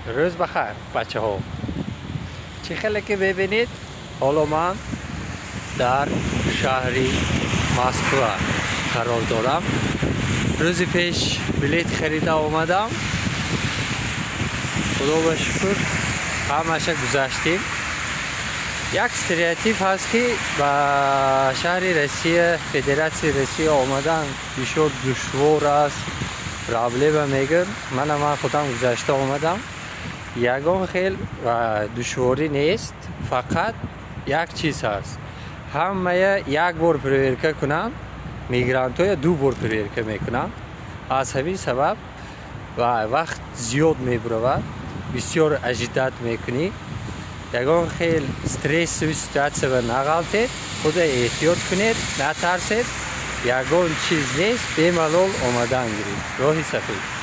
روز بخیر بچه ها. چی خیلی که ببینید حالا من در شهری مسکو قرار دارم. روز پیش بلیت خریده آمدم، خدا به شکر همشه گذشتیم. یک استریاتیپ هست که با شهر روسیه، فدراسیون روسیه آمدن بسیار دشوار است، پرابلم میگن. من خودم گذشته آمدم، یگان خیل و دشواری نیست، فقط یک چیز هست، همه یک بار پرویرکه کنم، میگرانت های دو بار پرویرکه میکنم. از همین سبب و وقت زیاد میبره، بسیار اجداد میکنی، یگان خیل استرس و سیتواسیون نغلطید، خود احتیاط کنید، نترسید، یگان چیز نیست، بیمالول آمدن گیرید. راهی سفید.